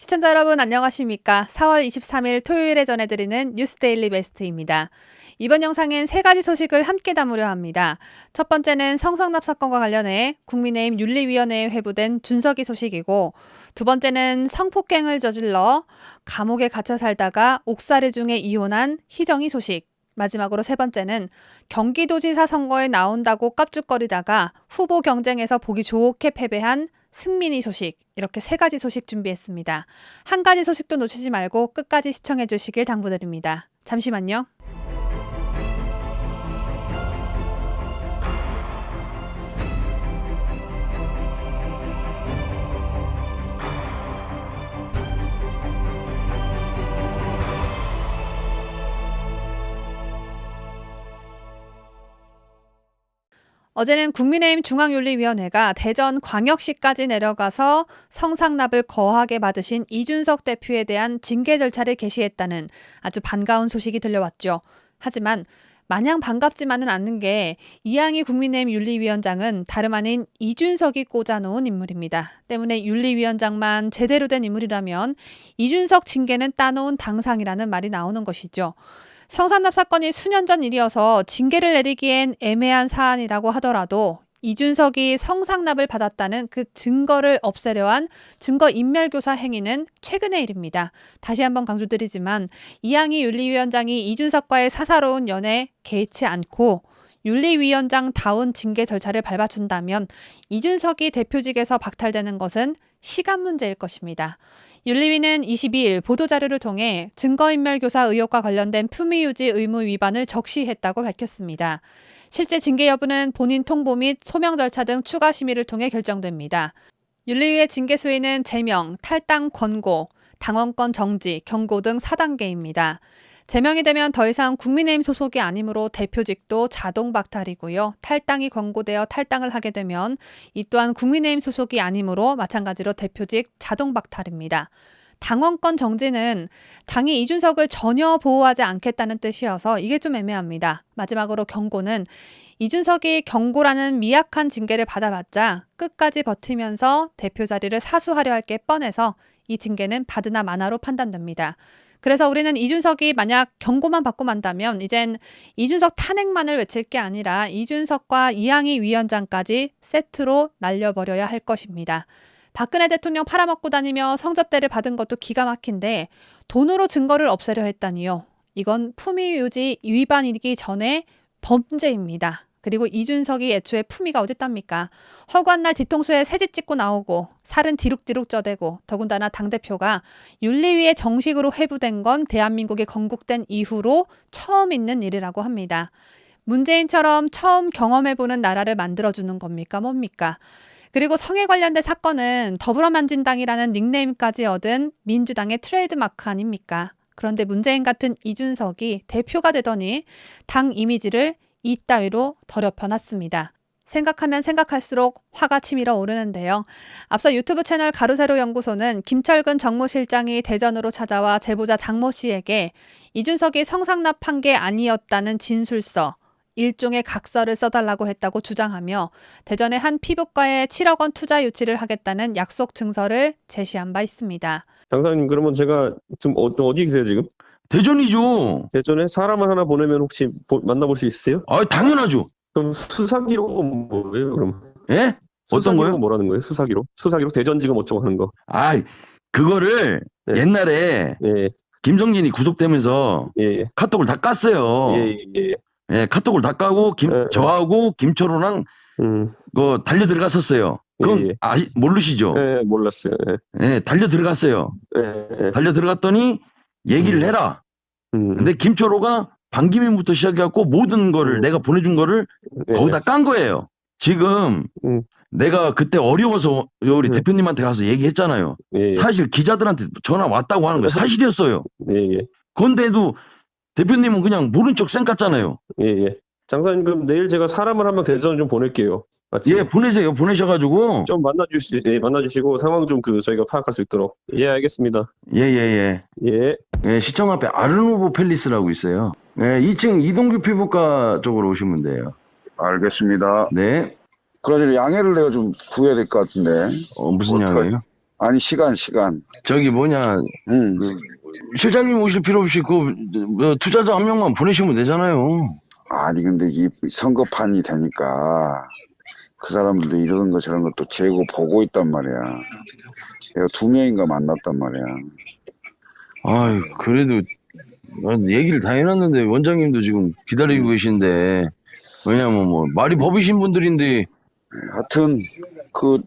시청자 여러분 안녕하십니까? 4월 23일 토요일에 전해드리는 뉴스데일리 베스트입니다. 이번 영상엔 세 가지 소식을 함께 담으려 합니다. 첫 번째는 성상납 사건과 관련해 국민의힘 윤리위원회에 회부된 준석이 소식이고, 두 번째는 성폭행을 저질러 감옥에 갇혀 살다가 옥살이 중에 이혼한 희정이 소식, 마지막으로 세 번째는 경기도지사 선거에 나온다고 깝죽거리다가 후보 경쟁에서 보기 좋게 패배한 승민이 소식, 이렇게 세 가지 소식 준비했습니다. 한 가지 소식도 놓치지 말고 끝까지 시청해 주시길 당부드립니다. 잠시만요. 어제는 국민의힘 중앙윤리위원회가 대전광역시까지 내려가서 성상납을 거하게 받으신 이준석 대표에 대한 징계 절차를 개시했다는 아주 반가운 소식이 들려왔죠. 하지만 마냥 반갑지만은 않는 게 이항희 국민의힘 윤리위원장은 다름 아닌 이준석이 꽂아놓은 인물입니다. 때문에 윤리위원장만 제대로 된 인물이라면 이준석 징계는 따놓은 당상이라는 말이 나오는 것이죠. 성상납 사건이 수년 전 일이어서 징계를 내리기엔 애매한 사안이라고 하더라도 이준석이 성상납을 받았다는 그 증거를 없애려 한 증거인멸교사 행위는 최근의 일입니다. 다시 한번 강조드리지만 이항희 윤리위원장이 이준석과의 사사로운 연애에 개의치 않고 윤리위원장다운 징계 절차를 밟아준다면 이준석이 대표직에서 박탈되는 것은 시간 문제일 것입니다. 윤리위는 22일 보도자료를 통해 증거인멸교사 의혹과 관련된 품위유지 의무 위반을 적시했다고 밝혔습니다. 실제 징계 여부는 본인 통보 및 소명 절차 등 추가 심의를 통해 결정됩니다. 윤리위의 징계 수위는 제명, 탈당 권고, 당원권 정지, 경고 등 4단계입니다. 제명이 되면 더 이상 국민의힘 소속이 아니므로 대표직도 자동 박탈이고요. 탈당이 권고되어 탈당을 하게 되면 이 또한 국민의힘 소속이 아니므로 마찬가지로 대표직 자동 박탈입니다. 당원권 정지는 당이 이준석을 전혀 보호하지 않겠다는 뜻이어서 이게 좀 애매합니다. 마지막으로 경고는 이준석이 경고라는 미약한 징계를 받아봤자 끝까지 버티면서 대표 자리를 사수하려 할 게 뻔해서 이 징계는 받으나 마나로 판단됩니다. 그래서 우리는 이준석이 만약 경고만 받고 만다면 이젠 이준석 탄핵만을 외칠 게 아니라 이준석과 이항희 위원장까지 세트로 날려버려야 할 것입니다. 박근혜 대통령 팔아먹고 다니며 성접대를 받은 것도 기가 막힌데 돈으로 증거를 없애려 했다니요. 이건 품위유지 위반이기 전에 범죄입니다. 그리고 이준석이 애초에 품위가 어딨답니까? 허구한 날 뒤통수에 새집 찍고 나오고 살은 디룩디룩 쪄대고 더군다나 당대표가 윤리위에 정식으로 회부된 건 대한민국이 건국된 이후로 처음 있는 일이라고 합니다. 문재인처럼 처음 경험해보는 나라를 만들어주는 겁니까? 뭡니까? 그리고 성에 관련된 사건은 더불어만진당이라는 닉네임까지 얻은 민주당의 트레이드마크 아닙니까? 그런데 문재인 같은 이준석이 대표가 되더니 당 이미지를 이따위로 더럽혀놨습니다. 생각하면 생각할수록 화가 치밀어 오르는데요. 앞서 유튜브 채널 가로세로 연구소는 김철근 정무실장이 대전으로 찾아와 제보자 장모 씨에게 이준석이 성상납한 게 아니었다는 진술서, 일종의 각서를 써달라고 했다고 주장하며 대전의 한 피부과에 7억 원 투자 유치를 하겠다는 약속 증서를 제시한 바 있습니다. 장사님, 그러면 제가 지금 어디 계세요 지금? 대전이죠. 대전에 사람을 하나 보내면 혹시 만나볼 수 있으세요? 아, 당연하죠. 그럼 수사 기록은 뭐예요? 그럼 예? 수사 어떤 거요? 기록은 뭐라는 거예요? 수사 기록 대전지검 어쩌고 하는 거. 아, 그거를 네. 옛날에 예, 김정진이 구속되면서 예, 카톡을 다 깠어요. 예, 예. 예, 카톡을 다 까고 저하고 김철호랑 그 달려 들어갔었어요. 그건 예, 모르시죠? 예, 몰랐어요. 예, 예, 달려 들어갔어요. 예, 달려 들어갔더니 얘기를 해라. 근데 김철호가 반기민부터 시작해갖고 모든 거를 내가 보내준 거를 예, 거기다 깐 거예요. 지금 내가 그때 어려워서 우리 대표님한테 가서 얘기했잖아요. 예, 사실 기자들한테 전화 왔다고 하는 거 사실이었어요. 예, 예, 그런데도 대표님은 그냥 모른 척 쌩깠잖아요. 예, 예. 장사님, 그럼 내일 제가 사람을 한 명 대전 좀 보낼게요. 아침에. 예, 보내세요. 보내셔가지고. 좀 만나주시고 상황 좀 저희가 파악할 수 있도록. 예, 알겠습니다. 예. 예, 시청 앞에 아르노보 팰리스라고 있어요. 예, 2층 이동규 피부과 쪽으로 오시면 돼요. 알겠습니다. 네. 그러니 양해를 내가 좀 구해야 될 것 같은데. 무슨 어떡하- 양이에요? 아니, 시간. 저기 뭐냐, 응. 실장님 오실 필요 없이 투자자 한 명만 보내시면 되잖아요. 아니, 근데 이 선거판이 되니까 그 사람들도 이런 거 저런 것도 재고 보고 있단 말이야. 내가 2명인가 만났단 말이야. 아유, 그래도 얘기를 다 해놨는데 원장님도 지금 기다리고 계신데, 왜냐면 뭐 말이 법이신 분들인데, 하여튼 그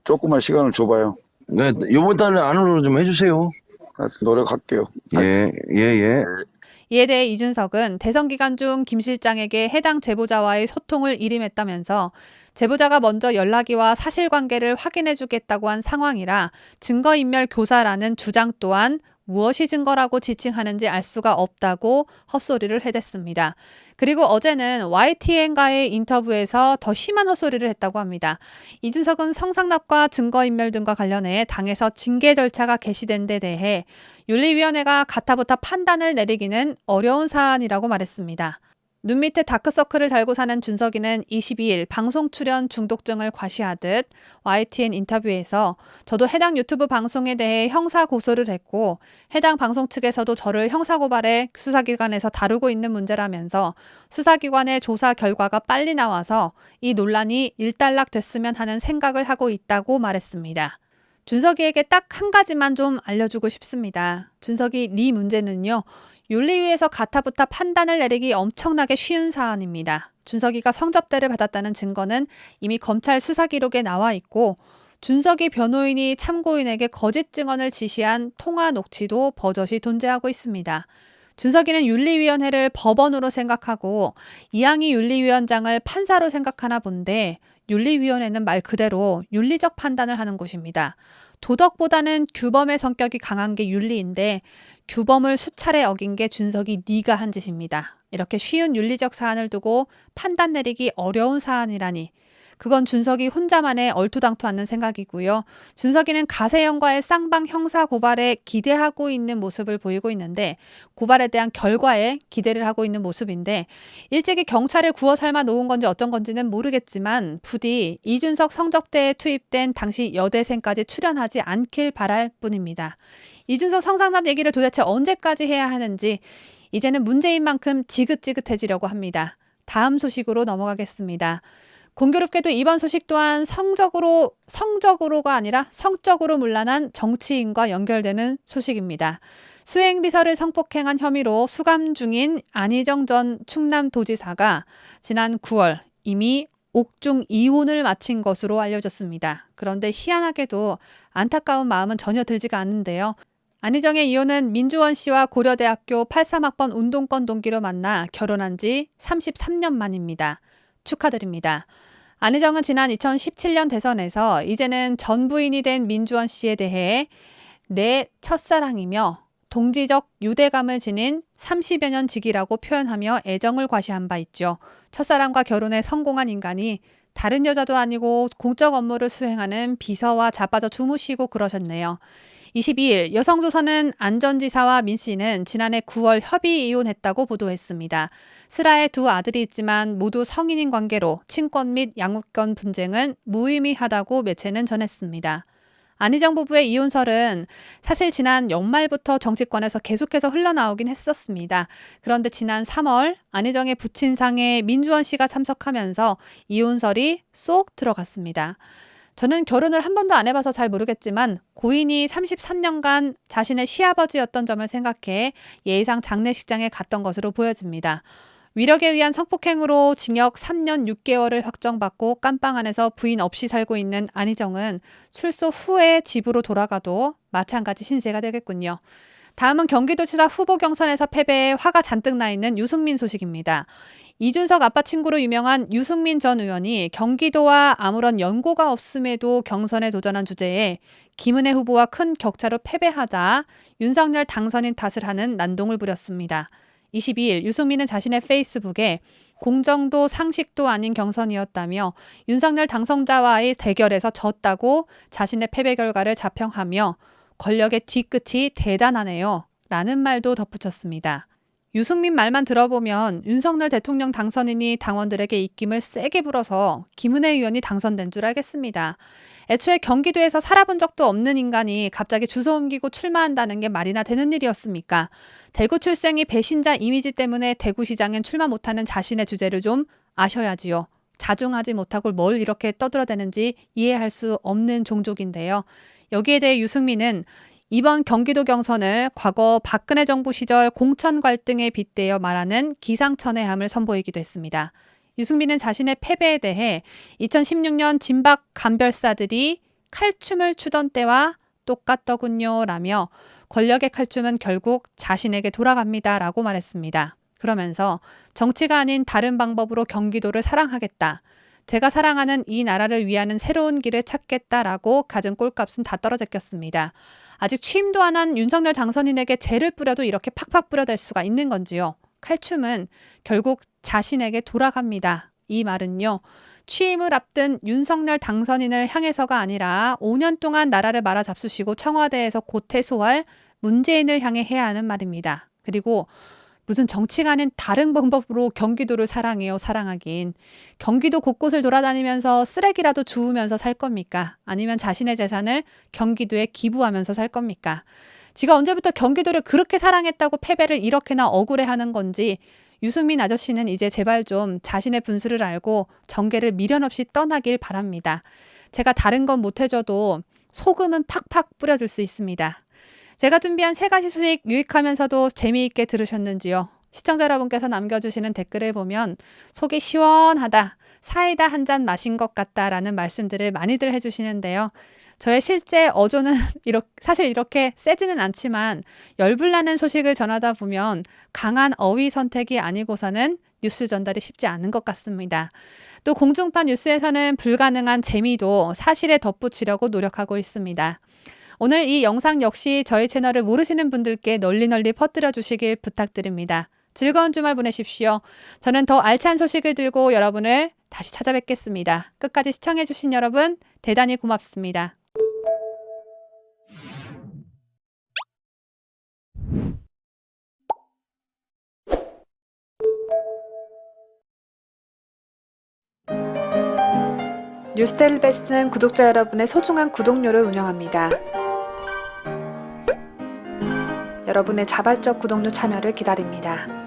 조금만 시간을 줘봐요. 네, 요번 달에 안으로 좀 해주세요. 하여튼 노력할게요. 예. 이에 대해 이준석은 대선 기간 중 김 실장에게 해당 제보자와의 소통을 일임했다면서 제보자가 먼저 연락이와 사실관계를 확인해주겠다고 한 상황이라 증거인멸 교사라는 주장 또한 무엇이 증거라고 지칭하는지 알 수가 없다고 헛소리를 해댔습니다. 그리고 어제는 YTN과의 인터뷰에서 더 심한 헛소리를 했다고 합니다. 이준석은 성상납과 증거인멸 등과 관련해 당에서 징계 절차가 개시된 데 대해 윤리위원회가 가타부타 판단을 내리기는 어려운 사안이라고 말했습니다. 눈 밑에 다크서클을 달고 사는 준석이는 22일 방송 출연 중독증을 과시하듯 YTN 인터뷰에서 저도 해당 유튜브 방송에 대해 형사 고소를 했고 해당 방송 측에서도 저를 형사고발해 수사기관에서 다루고 있는 문제라면서 수사기관의 조사 결과가 빨리 나와서 이 논란이 일단락됐으면 하는 생각을 하고 있다고 말했습니다. 준석이에게 딱 한 가지만 좀 알려주고 싶습니다. 준석이 네 문제는요. 윤리위에서 가타부타 판단을 내리기 엄청나게 쉬운 사안입니다. 준석이가 성접대를 받았다는 증거는 이미 검찰 수사 기록에 나와 있고 준석이 변호인이 참고인에게 거짓 증언을 지시한 통화 녹취도 버젓이 존재하고 있습니다. 준석이는 윤리위원회를 법원으로 생각하고 이항희 윤리위원장을 판사로 생각하나 본데 윤리위원회는 말 그대로 윤리적 판단을 하는 곳입니다. 도덕보다는 규범의 성격이 강한 게 윤리인데 규범을 수차례 어긴 게 준석이 네가 한 짓입니다. 이렇게 쉬운 윤리적 사안을 두고 판단 내리기 어려운 사안이라니 그건 준석이 혼자만의 얼토당토 않는 생각이고요. 준석이는 가세형과의 쌍방 형사 고발에 기대하고 있는 모습을 보이고 있는데 고발에 대한 결과에 기대를 하고 있는 모습인데 일찍이 경찰에 구워 삶아 놓은 건지 어쩐 건지는 모르겠지만 부디 이준석 성접대에 투입된 당시 여대생까지 출연하지 않길 바랄 뿐입니다. 이준석 성상납 얘기를 도대체 언제까지 해야 하는지 이제는 문제인 만큼 지긋지긋해지려고 합니다. 다음 소식으로 넘어가겠습니다. 공교롭게도 이번 소식 또한 성적으로가 아니라 성적으로 문란한 정치인과 연결되는 소식입니다. 수행비서를 성폭행한 혐의로 수감 중인 안희정 전 충남도지사가 지난 9월 이미 옥중 이혼을 마친 것으로 알려졌습니다. 그런데 희한하게도 안타까운 마음은 전혀 들지가 않는데요. 안희정의 이혼은 민주원 씨와 고려대학교 83학번 운동권 동기로 만나 결혼한 지 33년 만입니다. 축하드립니다. 안희정은 지난 2017년 대선에서 이제는 전 부인이 된 민주원 씨에 대해 내 첫사랑이며 동지적 유대감을 지닌 30여 년 직이라고 표현하며 애정을 과시한 바 있죠. 첫사랑과 결혼에 성공한 인간이 다른 여자도 아니고 공적 업무를 수행하는 비서와 자빠져 주무시고 그러셨네요. 22일 여성조선은 안 전 지사와 민 씨는 지난해 9월 협의 이혼했다고 보도했습니다. 슬아의 두 아들이 있지만 모두 성인인 관계로 친권 및 양육권 분쟁은 무의미하다고 매체는 전했습니다. 안희정 부부의 이혼설은 사실 지난 연말부터 정치권에서 계속해서 흘러나오긴 했었습니다. 그런데 지난 3월 안희정의 부친상에 민주원 씨가 참석하면서 이혼설이 쏙 들어갔습니다. 저는 결혼을 한 번도 안 해봐서 잘 모르겠지만 고인이 33년간 자신의 시아버지였던 점을 생각해 예의상 장례식장에 갔던 것으로 보여집니다. 위력에 의한 성폭행으로 징역 3년 6개월을 확정받고 깜빵 안에서 부인 없이 살고 있는 안희정은 출소 후에 집으로 돌아가도 마찬가지 신세가 되겠군요. 다음은 경기도지사 후보 경선에서 패배해 화가 잔뜩 나 있는 유승민 소식입니다. 이준석 아빠 친구로 유명한 유승민 전 의원이 경기도와 아무런 연고가 없음에도 경선에 도전한 주제에 김은혜 후보와 큰 격차로 패배하자 윤석열 당선인 탓을 하는 난동을 부렸습니다. 22일 유승민은 자신의 페이스북에 공정도 상식도 아닌 경선이었다며 윤석열 당선자와의 대결에서 졌다고 자신의 패배 결과를 자평하며 권력의 뒤끝이 대단하네요 라는 말도 덧붙였습니다. 유승민 말만 들어보면 윤석열 대통령 당선인이 당원들에게 입김을 세게 불어서 김은혜 의원이 당선된 줄 알겠습니다. 애초에 경기도에서 살아본 적도 없는 인간이 갑자기 주소 옮기고 출마한다는 게 말이나 되는 일이었습니까? 대구 출생이 배신자 이미지 때문에 대구시장엔 출마 못하는 자신의 주제를 좀 아셔야지요. 자중하지 못하고 뭘 이렇게 떠들어대는지 이해할 수 없는 종족인데요. 여기에 대해 유승민은 이번 경기도 경선을 과거 박근혜 정부 시절 공천 갈등에 빗대어 말하는 기상천외함을 선보이기도 했습니다. 유승민은 자신의 패배에 대해 2016년 진박 간별사들이 칼춤을 추던 때와 똑같더군요 라며 권력의 칼춤은 결국 자신에게 돌아갑니다 라고 말했습니다. 그러면서 정치가 아닌 다른 방법으로 경기도를 사랑하겠다. 제가 사랑하는 이 나라를 위하는 새로운 길을 찾겠다라고 갖은 꼴값은 다 떨어졌겠습니다. 아직 취임도 안 한 윤석열 당선인에게 죄를 뿌려도 이렇게 팍팍 뿌려댈 수가 있는 건지요. 칼춤은 결국 자신에게 돌아갑니다. 이 말은요. 취임을 앞둔 윤석열 당선인을 향해서가 아니라 5년 동안 나라를 말아잡수시고 청와대에서 곧 퇴소할 문재인을 향해 해야 하는 말입니다. 그리고 무슨 정치가 아닌 다른 방법으로 경기도를 사랑해요, 사랑하긴. 경기도 곳곳을 돌아다니면서 쓰레기라도 주우면서 살 겁니까? 아니면 자신의 재산을 경기도에 기부하면서 살 겁니까? 지가 언제부터 경기도를 그렇게 사랑했다고 패배를 이렇게나 억울해하는 건지 유승민 아저씨는 이제 제발 좀 자신의 분수를 알고 정계를 미련 없이 떠나길 바랍니다. 제가 다른 건 못해줘도 소금은 팍팍 뿌려줄 수 있습니다. 제가 준비한 3가지 소식 유익하면서도 재미있게 들으셨는지요? 시청자 여러분께서 남겨주시는 댓글을 보면 속이 시원하다, 사이다 한 잔 마신 것 같다라는 말씀들을 많이들 해주시는데요. 저의 실제 어조는 사실 이렇게 세지는 않지만 열불나는 소식을 전하다 보면 강한 어휘 선택이 아니고서는 뉴스 전달이 쉽지 않은 것 같습니다. 또 공중파 뉴스에서는 불가능한 재미도 사실에 덧붙이려고 노력하고 있습니다. 오늘 이 영상 역시 저희 채널을 모르시는 분들께 널리 퍼뜨려 주시길 부탁드립니다. 즐거운 주말 보내십시오. 저는 더 알찬 소식을 들고 여러분을 다시 찾아뵙겠습니다. 끝까지 시청해주신 여러분 대단히 고맙습니다. 뉴스데일리 베스트는 구독자 여러분의 소중한 구독료를 운영합니다. 여러분의 자발적 구독료 참여를 기다립니다.